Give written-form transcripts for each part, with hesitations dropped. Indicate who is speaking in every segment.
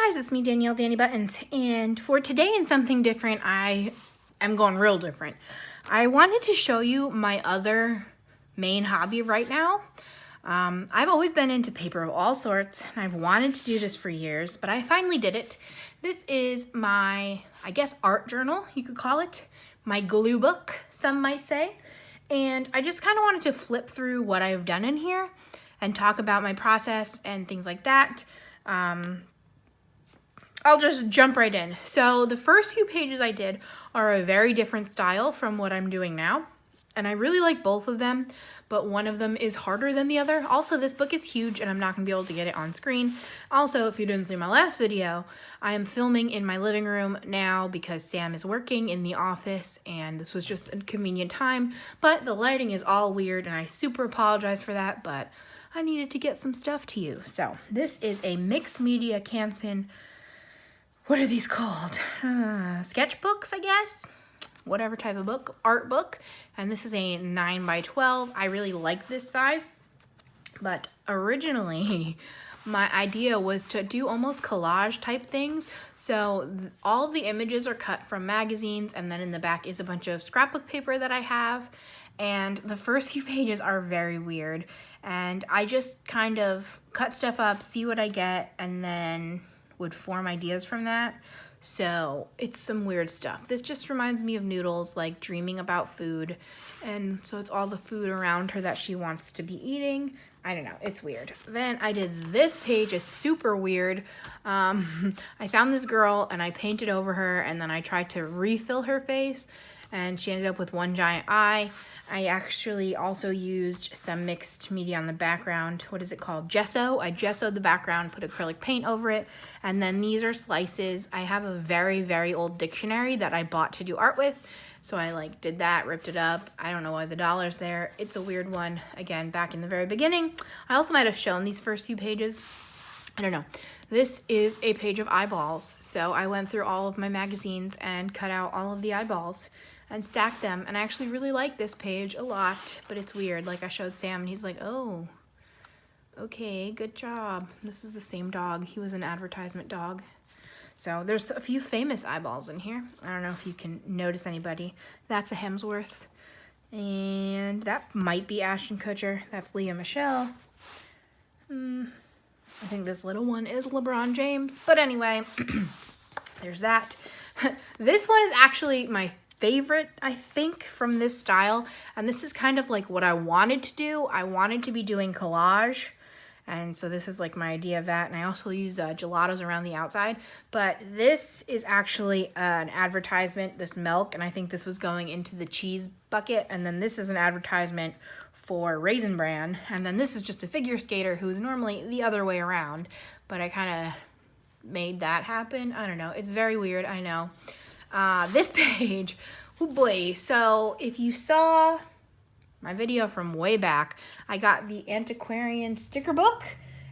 Speaker 1: guys, it's me, Danielle, Danibuttons, and for today and something different, I am going real different. I wanted to show you my other main hobby right now. I've always been into paper of all sorts, and I've wanted to do this for years, but I finally did it. This is my, I guess, art journal, you could call it. My glue book, some might say. And I just kind of wanted to flip through what I've done in here and talk about my process and things like that. I'll just jump right in. So the first few pages I did are a very different style from what I'm doing now. And I really like both of them, but one of them is harder than the other. Also, this book is huge and I'm not gonna be able to get it on screen. Also, if you didn't see my last video, I am filming in my living room now because Sam is working in the office and this was just a convenient time, but the lighting is all weird and I super apologize for that, but I needed to get some stuff to you. So this is a mixed media Canson, what are these called? Sketchbooks, I guess? Whatever type of book, art book. And this is a 9x12. I really like this size, but originally my idea was to do almost collage type things. So all of the images are cut from magazines, and then in the back is a bunch of scrapbook paper that I have. And the first few pages are very weird. And I just kind of cut stuff up, see what I get, and then would form ideas from that. So it's some weird stuff. This just reminds me of Noodles, like dreaming about food. And so it's all the food around her that she wants to be eating. I don't know, it's weird. Then I did this page, is super weird. I found this girl and I painted over her and then I tried to refill her face and she ended up with one giant eye. I actually also used some mixed media on the background. What is it called? Gesso. I gessoed the background, put acrylic paint over it, and then these are slices. I have a very, very old dictionary that I bought to do art with, so I did that, ripped it up. I don't know why the dollar's there. It's a weird one. Again, back in the very beginning. I also might have shown these first few pages. I don't know. This is a page of eyeballs. So I went through all of my magazines and cut out all of the eyeballs and stacked them. And I actually really like this page a lot, but it's weird. Like I showed Sam and he's like, oh, okay, good job. This is the same dog. He was an advertisement dog. So there's a few famous eyeballs in here. I don't know if you can notice anybody. That's a Hemsworth. And that might be Ashton Kutcher. That's Leah Michelle. I think this little one is LeBron James. But anyway, there's that. This one is actually my favorite, I think, from this style. And this is kind of like what I wanted to do. I wanted to be doing collage. And so this is like my idea of that. And I also used gelatos around the outside. But this is actually an advertisement, this milk. And I think this was going into the cheese bucket. And then this is an advertisement for Raisin Bran. And then this is just a figure skater who's normally the other way around. But I kind of made that happen. I don't know. It's very weird, I know. This page, oh boy. So if you saw my video from way back, I got the antiquarian sticker book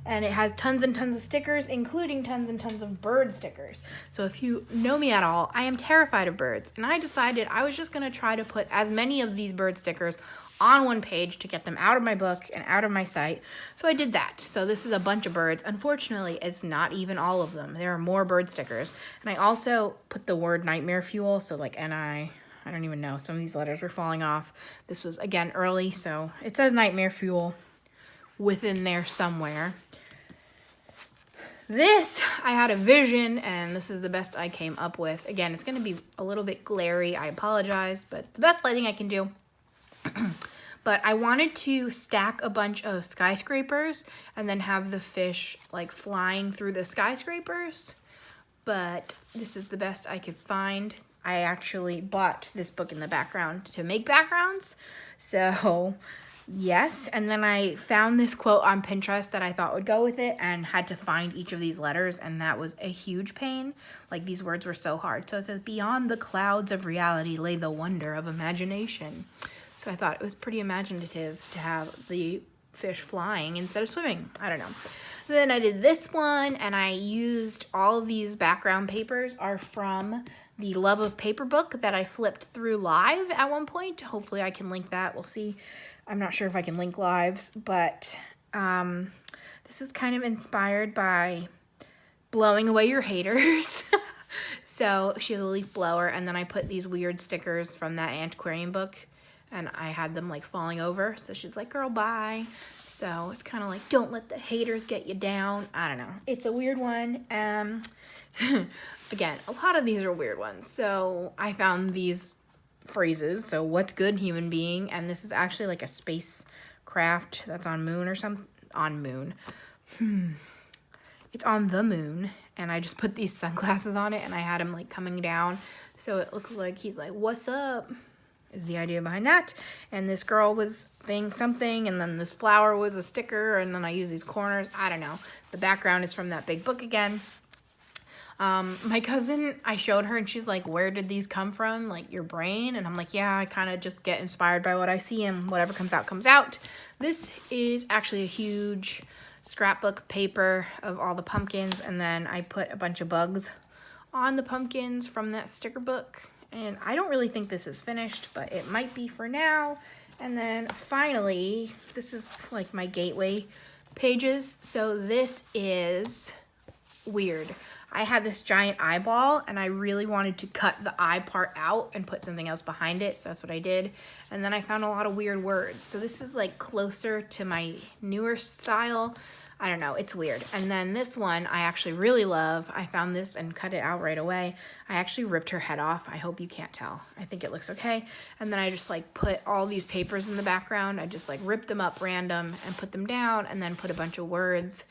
Speaker 1: and it has tons and tons of stickers, including tons and tons of bird stickers. So if you know me at all, I am terrified of birds. And I decided I was just gonna try to put as many of these bird stickers on one page to get them out of my book and out of my site. So I did that. So this is a bunch of birds. Unfortunately, it's not even all of them. There are more bird stickers. And I also put the word nightmare fuel. So like NI, I don't even know. Some of these letters were falling off. This was, again, early. So it says nightmare fuel within there somewhere. This, I had a vision, and this is the best I came up with. Again, it's going to be a little bit glary. I apologize, but it's the best lighting I can do. But I wanted to stack a bunch of skyscrapers and then have the fish like flying through the skyscrapers. But this is the best I could find. I actually bought this book in the background to make backgrounds. So yes, and then I found this quote on Pinterest that I thought would go with it and had to find each of these letters, and that was a huge pain. Like, these words were so hard. So it says, beyond the clouds of reality lay the wonder of imagination. So I thought it was pretty imaginative to have the fish flying instead of swimming. I don't know. Then I did this one, and I used all of these background papers are from the Love of Paper book that I flipped through live at one point. Hopefully I can link that. We'll see. I'm not sure if I can link lives, but this is kind of inspired by blowing away your haters. So she has a leaf blower, and then I put these weird stickers from that antiquarian book, and I had them like falling over. So she's like, girl, bye. So it's kind of like, don't let the haters get you down. I don't know. It's a weird one. Again, a lot of these are weird ones. So I found these phrases. So what's good, human being? And this is actually like a spacecraft that's on moon or something. On moon. It's on the moon. And I just put these sunglasses on it, and I had him like coming down. So it looks like he's like, what's up? Is the idea behind that. And this girl was saying something, and then this flower was a sticker, and then I use these corners. I don't know. The background is from that big book again. My cousin, I showed her, and she's like, where did these come from? Like, your brain? And I'm like, yeah, I kind of just get inspired by what I see, and whatever comes out, comes out. This is actually a huge scrapbook paper of all the pumpkins, and then I put a bunch of bugs on the pumpkins from that sticker book. And I don't really think this is finished, but it might be for now. And then finally, this is like my gateway pages. So this is weird. I had this giant eyeball, and I really wanted to cut the eye part out and put something else behind it. So that's what I did. And then I found a lot of weird words. So this is like closer to my newer style. I don't know, it's weird. And then this one I actually really love. I found this and cut it out right away. I actually ripped her head off. I hope you can't tell. I think it looks okay. And then I just like put all these papers in the background. I just like ripped them up random and put them down, and then put a bunch of words.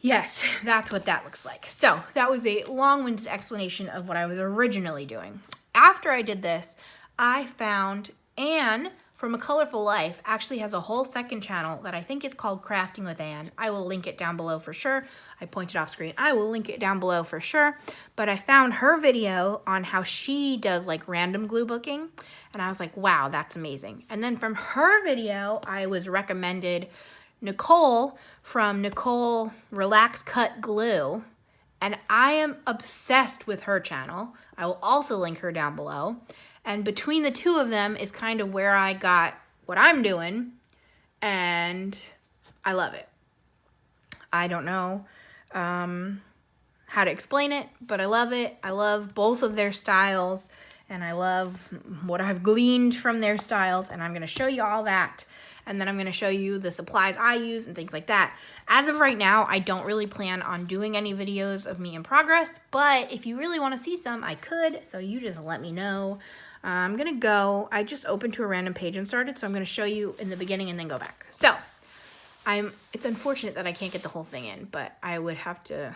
Speaker 1: Yes, that's what that looks like. So that was a long-winded explanation of what I was originally doing. After I did this, I found Anne from A Colorful Life actually has a whole second channel that I think is called Crafting with Anne. I will link it down below for sure. I pointed off screen. I will link it down below for sure. But I found her video on how she does like random glue booking, and I was like, wow, that's amazing. And then from her video, I was recommended Nicole from Nicole Relax Cut Glue, and I am obsessed with her channel. I will also link her down below. And between the two of them is kind of where I got what I'm doing, and I love it. I don't know how to explain it, but I love it. I love both of their styles, and I love what I've gleaned from their styles, and I'm going to show you all that. And then I'm going to show you the supplies I use and things like that. As of right now, I don't really plan on doing any videos of me in progress, but if you really want to see some, I could, so you just let me know. I'm going to go, I just opened to a random page and started, so I'm going to show you in the beginning and then go back. So, it's unfortunate that I can't get the whole thing in, but I would have to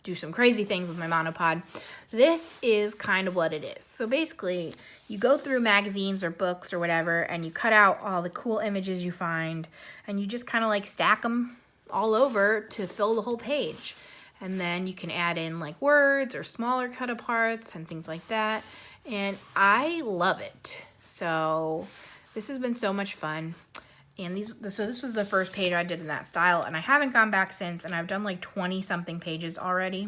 Speaker 1: do some crazy things with my monopod. This is kind of what it is. So basically, you go through magazines or books or whatever, and you cut out all the cool images you find, and you just kind of like stack them all over to fill the whole page. And then you can add in like words or smaller cut aparts and things like that. And I love it. So this has been so much fun. And so this was the first page I did in that style, and I haven't gone back since, and I've done like 20 something pages already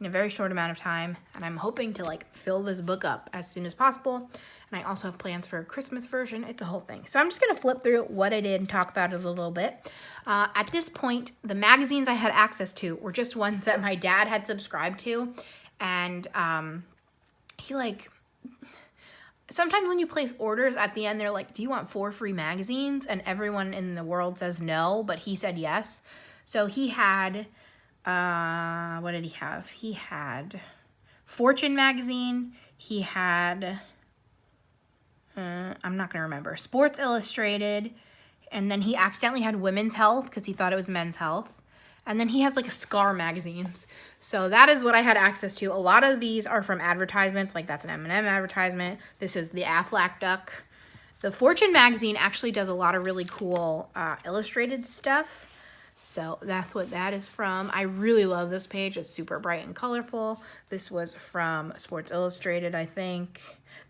Speaker 1: in a very short amount of time, and I'm hoping to like fill this book up as soon as possible. And I also have plans for a Christmas version. It's a whole thing. So I'm just going to flip through what I did and talk about it a little bit. At this point, the magazines I had access to were just ones that my dad had subscribed to, and he like... Sometimes when you place orders at the end, they're like, do you want 4 free magazines? And everyone in the world says no, but he said yes. So he had, what did he have? He had Fortune magazine. He had, I'm not going to remember, Sports Illustrated. And then he accidentally had Women's Health because he thought it was Men's Health. And then he has like Scar magazines. So that is what I had access to. A lot of these are from advertisements, like that's an M&M advertisement. This is the Aflac duck. The Fortune magazine actually does a lot of really cool illustrated stuff. So that's what that is from. I really love this page. It's super bright and colorful. This was from Sports Illustrated, I think.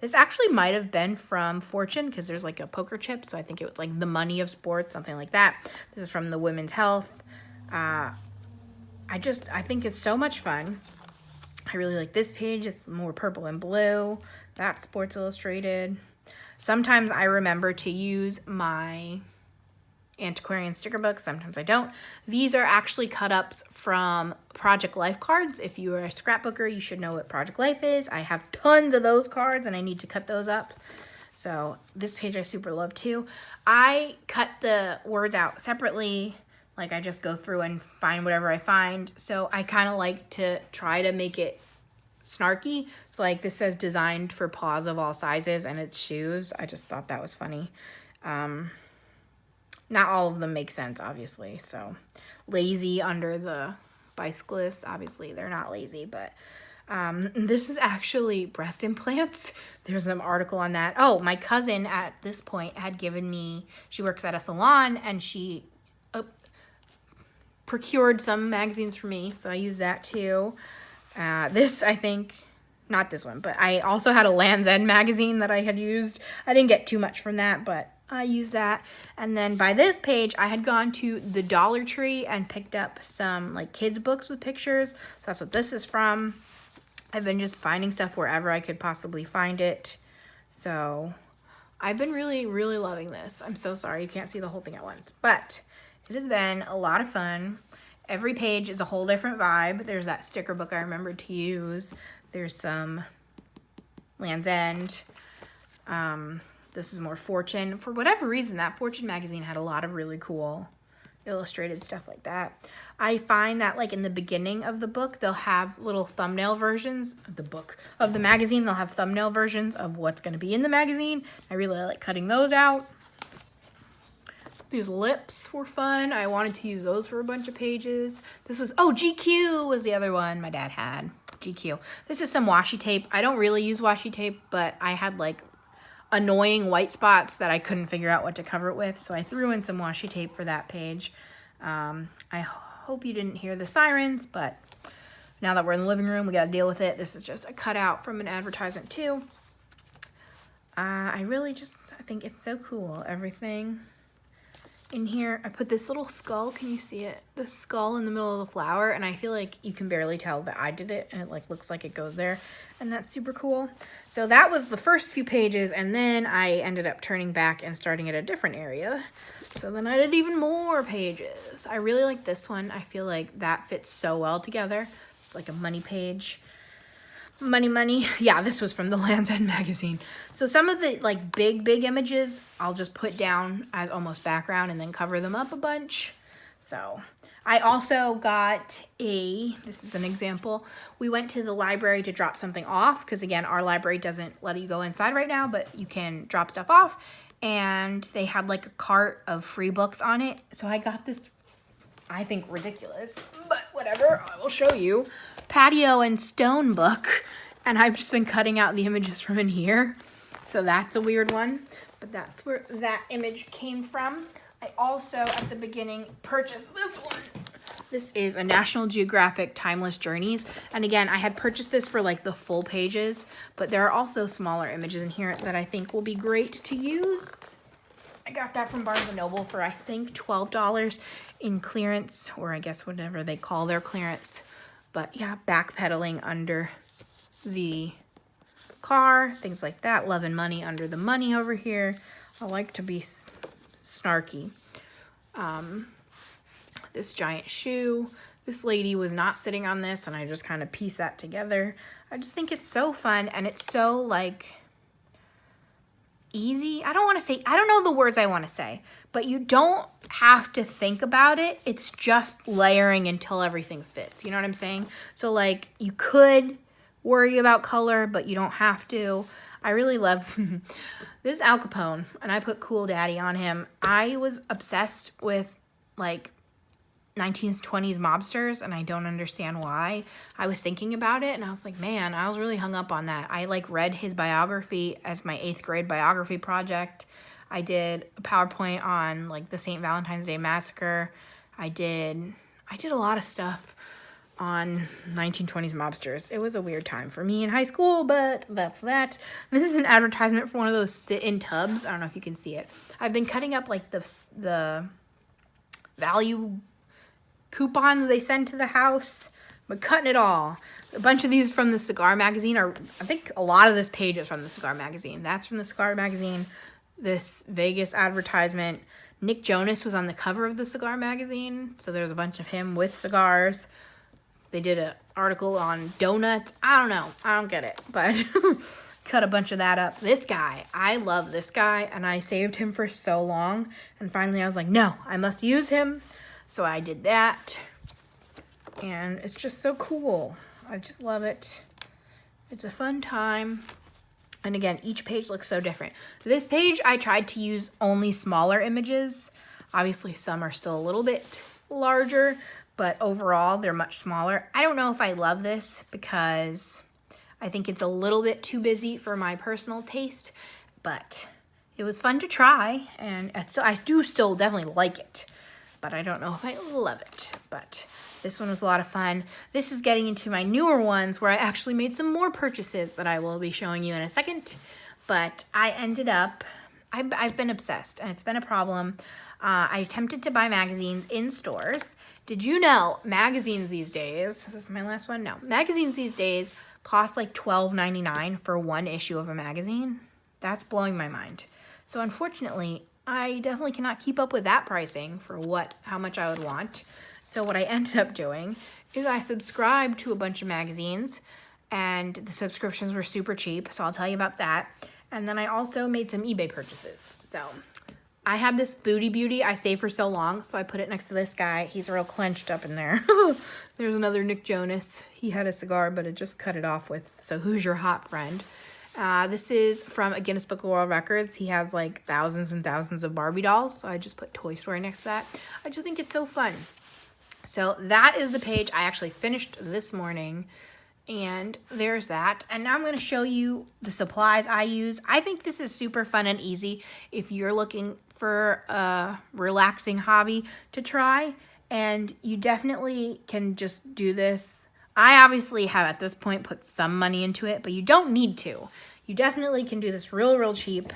Speaker 1: This actually might have been from Fortune because there's like a poker chip. So I think it was like the money of sports, something like that. This is from the Women's Health. I think it's so much fun. I really like this page. It's more purple and blue. That's Sports Illustrated. Sometimes I remember to use my antiquarian sticker books. Sometimes I don't. These are actually cut-ups from Project Life cards. If you are a scrapbooker, you should know what Project Life is. I have tons of those cards, and I need to cut those up. So this page I super love too. I cut the words out separately. Like I just go through and find whatever I find. So I kind of like to try to make it snarky. So like this says designed for paws of all sizes, and it's shoes. I just thought that was funny. Not all of them make sense, obviously. So lazy under the bicyclist. Obviously they're not lazy, but this is actually breast implants. There's an article on that. Oh, my cousin at this point had given me, she works at a salon, and she procured some magazines for me. So I used that too. This, I think, not this one, but I also had a Land's End magazine that I had used. I didn't get too much from that, but I used that. And then by this page, I had gone to the Dollar Tree and picked up some like kids books with pictures. So that's what this is from. I've been just finding stuff wherever I could possibly find it. So I've been really, really loving this. I'm so sorry you can't see the whole thing at once, but it has been a lot of fun. Every page is a whole different vibe. There's that sticker book I remembered to use. There's some Land's End. This is more Fortune. For whatever reason, that Fortune magazine had a lot of really cool illustrated stuff like that. I find that like in the beginning of the book, they'll have little thumbnail versions of the magazine. They'll have thumbnail versions of what's going to be in the magazine. I really like cutting those out. These lips were fun. I wanted to use those for a bunch of pages. This was, oh, GQ was the other one my dad had. GQ. This is some washi tape. I don't really use washi tape, but I had like annoying white spots that I couldn't figure out what to cover it with, so I threw in some washi tape for that page. I hope you didn't hear the sirens, but now that we're in the living room, we gotta deal with it. This is just a cutout from an advertisement too. I think it's so cool, everything in here. I put this little skull, can you see it? The skull in the middle of the flower, and I feel like you can barely tell that I did it, and it like looks like it goes there, and that's super cool. So that was the first few pages, and then I ended up turning back and starting at a different area. So then I did even more pages. I really like this one. I feel like that fits so well together. It's like a money page. Money. Yeah, this was from the Land's End magazine. So some of the like big images I'll just put down as almost background and then cover them up a bunch. So I also got this is an example. We went to the library to drop something off because again, our library doesn't let you go inside right now, but you can drop stuff off. And they had like a cart of free books on it. So I got this, I think, ridiculous, but whatever, I will show you. Patio and Stone book, and I've just been cutting out the images from in here, so that's a weird one, but that's where that image came from. I also, at the beginning, purchased this one. This is a National Geographic Timeless Journeys, and again, I had purchased this for like the full pages, but there are also smaller images in here that I think will be great to use. I got that from Barnes & Noble for, I think, $12 in clearance, or I guess whatever they call their clearance. But yeah, backpedaling under the car, things like that. Love and Money under the money over here. I like to be snarky. This giant shoe. This lady was not sitting on this, and I just kind of pieced that together. I just think it's so fun, and it's so, like, easy. I don't know the words I want to say, but you don't have to think about it. It's just layering until everything fits. You know what I'm saying? So like you could worry about color, but you don't have to. I really love this Al Capone, and I put Cool Daddy on him. I was obsessed with like 1920s mobsters, and I don't understand why. I was thinking about it, and I was like, man, I was really hung up on that. I like read his biography as my 8th grade biography project. I did a PowerPoint on like the St. Valentine's Day Massacre. I did a lot of stuff on 1920s mobsters. It was a weird time for me in high school, but that's that. This is an advertisement for one of those sit-in tubs. I don't know if you can see it. I've been cutting up like the value coupons they send to the house, but cutting it all. A bunch of these from the cigar magazine, or I think a lot of this page is from the cigar magazine. That's from the cigar magazine. This Vegas advertisement, Nick Jonas was on the cover of the cigar magazine, so there's a bunch of him with cigars. They did an article on donuts. I don't know. I don't get it, but cut a bunch of that up. This guy, I love this guy, and I saved him for so long, and finally I was like, no, I must use him. So I did that, and it's just so cool. I just love it. It's a fun time. And again, each page looks so different. This page, I tried to use only smaller images. Obviously, some are still a little bit larger, but overall, they're much smaller. I don't know if I love this because I think it's a little bit too busy for my personal taste, but it was fun to try, and I do still definitely like it, but I don't know if I love it. But this one was a lot of fun. This is getting into my newer ones where I actually made some more purchases that I will be showing you in a second. But I ended up, I've been obsessed, and it's been a problem. I attempted to buy magazines in stores. Did you know magazines these days, this is my last one? No. Magazines these days cost like $12.99 for one issue of a magazine. That's blowing my mind. So unfortunately, I definitely cannot keep up with that pricing for how much I would want. So what I ended up doing is I subscribed to a bunch of magazines, and the subscriptions were super cheap, so I'll tell you about that. And then I also made some eBay purchases. So I have this Booty Beauty I saved for so long, so I put it next to this guy. He's real clenched up in there. There's another Nick Jonas. He had a cigar, but it just cut it off with, so who's your hot friend? This is from a Guinness Book of World Records. He has like thousands and thousands of Barbie dolls, so I just put Toy Story next to that. I just think it's so fun. So that is the page I actually finished this morning, and there's that. And now I'm going to show you the supplies I use. I think this is super fun and easy if you're looking for a relaxing hobby to try, and you definitely can just do this. I obviously have at this point put some money into it, but you don't need to. You definitely can do this real cheap.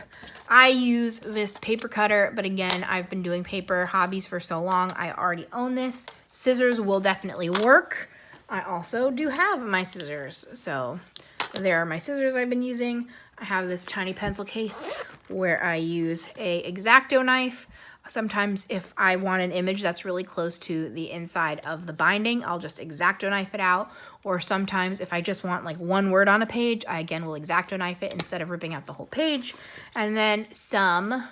Speaker 1: I use this paper cutter, but again, I've been doing paper hobbies for so long, I already own this. Scissors will definitely work. I also do have my scissors. So there are my scissors I've been using. I have this tiny pencil case where I use a X-Acto knife. Sometimes if I want an image that's really close to the inside of the binding, I'll just X-Acto knife it out. Or sometimes if I just want like one word on a page, I again will X-Acto knife it instead of ripping out the whole page. And then some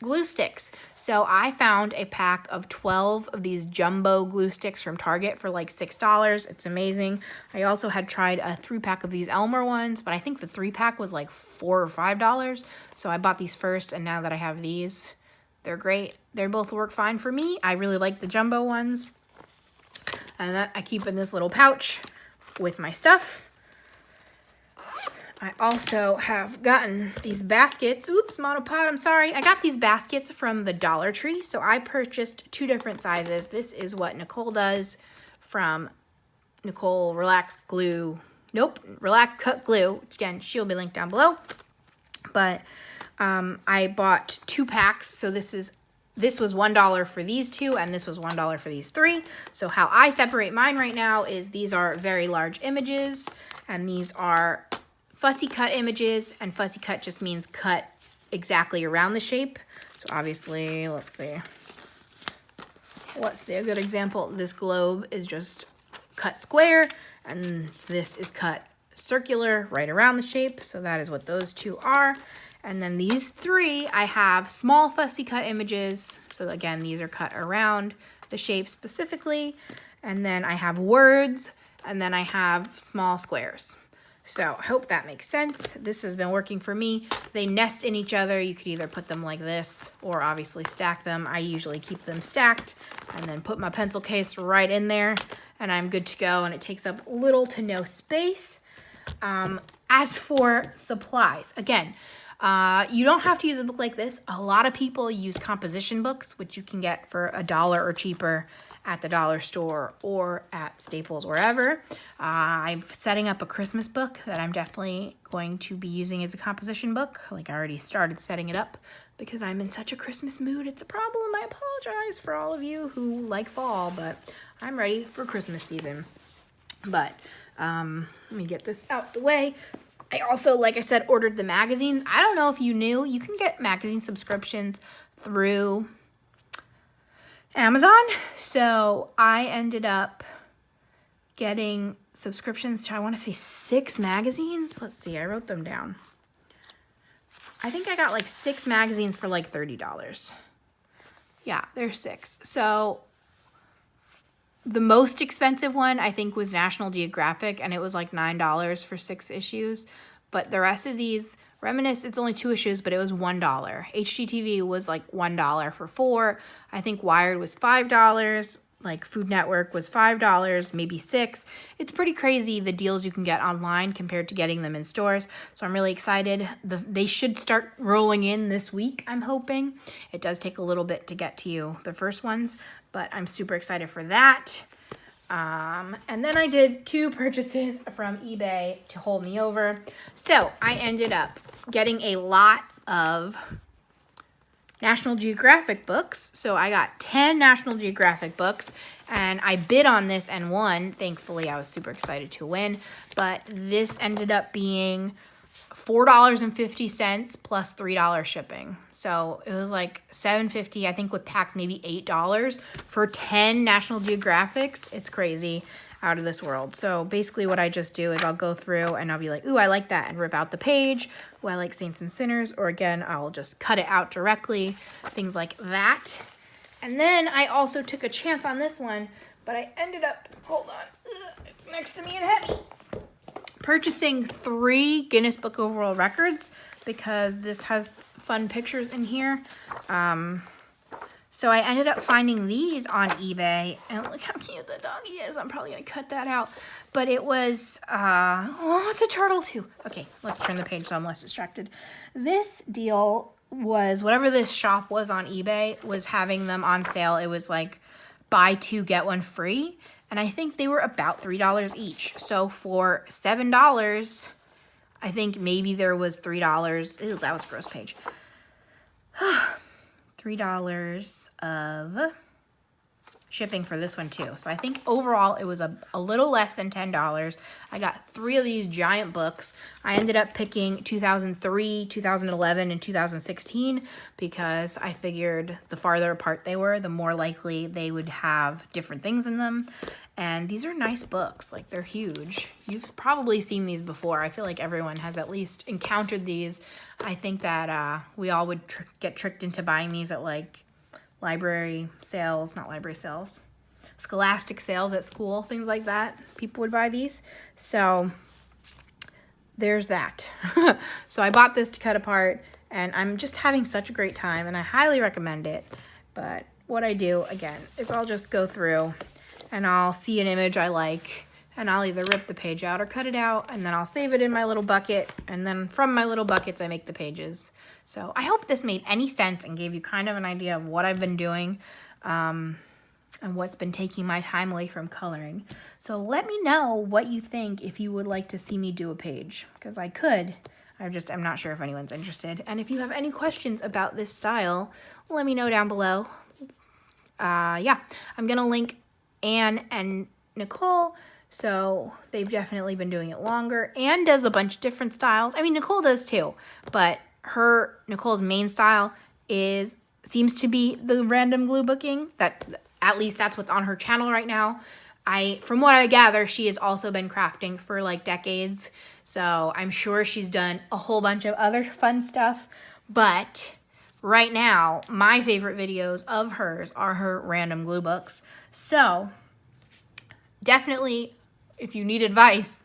Speaker 1: glue sticks. So I found a pack of 12 of these jumbo glue sticks from Target for like $6. It's amazing. I also had tried a 3-pack of these Elmer ones, but I think the 3-pack was like $4 or $5. So I bought these first, and now that I have these, they're great. They both work fine for me. I really like the jumbo ones. And that I keep in this little pouch with my stuff. I also have gotten these baskets. Oops, monopod, I'm sorry. I got these baskets from the Dollar Tree. So I purchased 2 different sizes. This is what Nicole does from Nicole Relax Glue. Nope, Relax Cut Glue. Again, she'll be linked down below. But I bought 2 packs. So this was $1 for these 2, and this was $1 for these 3. So how I separate mine right now is these are very large images, and these are fussy cut images, and fussy cut just means cut exactly around the shape. So obviously, let's see a good example. This globe is just cut square, and this is cut circular right around the shape. So that is what those 2 are. And then these 3, I have small fussy cut images. So again, these are cut around the shape specifically. And then I have words, and then I have small squares. So I hope that makes sense. This has been working for me. They nest in each other. You could either put them like this or obviously stack them. I usually keep them stacked and then put my pencil case right in there, and I'm good to go, and it takes up little to no space. As for supplies, again, you don't have to use a book like this. A lot of people use composition books, which you can get for $1 or cheaper at the dollar store or at Staples, wherever. I'm setting up a Christmas book that I'm definitely going to be using as a composition book. Like, I already started setting it up because I'm in such a Christmas mood. It's a problem. I apologize for all of you who like fall, but I'm ready for Christmas season. But let me get this out the way. I also, like I said, ordered the magazines. I don't know if you knew, you can get magazine subscriptions through Amazon. So I ended up getting subscriptions to, I want to say 6 magazines. Let's see, I wrote them down. I think I got like 6 magazines for like $30. Yeah, there's 6. So the most expensive one I think was National Geographic, and it was like $9 for 6 issues. But the rest of these, Reminisce, it's only 2 issues, but it was $1. HGTV was like $1 for 4. I think Wired was $5. Like Food Network was $5, maybe $6. It's pretty crazy the deals you can get online compared to getting them in stores. So I'm really excited. They should start rolling in this week, I'm hoping. It does take a little bit to get to you, the first ones, but I'm super excited for that. And then I did 2 purchases from eBay to hold me over. So I ended up getting a lot of National Geographic books. So I got 10 National Geographic books, and I bid on this and won. Thankfully, I was super excited to win, but this ended up being $4.50 plus $3 shipping. So it was like $7.50, I think with tax, maybe $8 for 10 National Geographics. It's crazy, out of this world. So basically what I just do is I'll go through and I'll be like, ooh, I like that, and rip out the page. Ooh, I like Saints and Sinners, or again, I'll just cut it out directly, things like that. And then I also took a chance on this one, but I ended up, hold on, it's next to me and heavy, purchasing 3 Guinness Book of World Records because this has fun pictures in here. So I ended up finding these on eBay, and look how cute the doggy is. I'm probably gonna cut that out, but it was, oh, it's a turtle too. Okay, let's turn the page so I'm less distracted. This deal was, whatever this shop was on eBay was having them on sale. It was like buy 2, get 1 free. And I think they were about $3 each. So for $7, I think maybe there was $3. Ew, that was a gross page. $3 of shipping for this one too. So I think overall it was a little less than $10. I got 3 of these giant books. I ended up picking 2003, 2011, and 2016 because I figured the farther apart they were, the more likely they would have different things in them. And these are nice books, like they're huge. You've probably seen these before. I feel like everyone has at least encountered these. I think that we all would get tricked into buying these at like library sales, not library sales, Scholastic sales at school, things like that. People would buy these. So there's that. So I bought this to cut apart, and I'm just having such a great time, and I highly recommend it. But what I do, again, is I'll just go through and I'll see an image I like, and I'll either rip the page out or cut it out, and then I'll save it in my little bucket, and then from my little buckets I make the pages. So I hope this made any sense and gave you kind of an idea of what I've been doing and what's been taking my time away from coloring. So let me know what you think if you would like to see me do a page, because I could. I'm not sure if anyone's interested. And if you have any questions about this style, let me know down below. Yeah, I'm going to link Anne and Nicole. So they've definitely been doing it longer. Anne does a bunch of different styles. I mean, Nicole does too, but Nicole's main style seems to be the random glue booking. At least that's what's on her channel right now. From what I gather, she has also been crafting for like decades. So I'm sure she's done a whole bunch of other fun stuff. But right now, my favorite videos of hers are her random glue books. So definitely, if you need advice,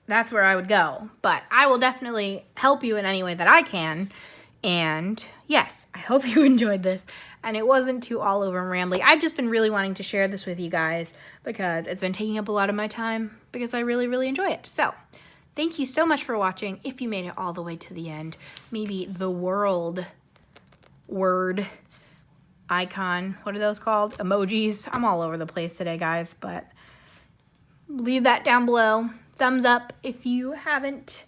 Speaker 1: that's where I would go. But I will definitely help you in any way that I can. And yes, I hope you enjoyed this. And it wasn't too all over and rambly. I've just been really wanting to share this with you guys because it's been taking up a lot of my time because I really, really enjoy it. So thank you so much for watching. If you made it all the way to the end, maybe the word icon, what are those called? Emojis. I'm all over the place today, guys, but leave that down below. Thumbs up if you haven't.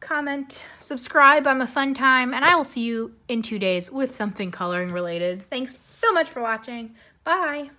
Speaker 1: Comment, subscribe. I'm a fun time, and I will see you in 2 days with something coloring related. Thanks so much for watching. Bye.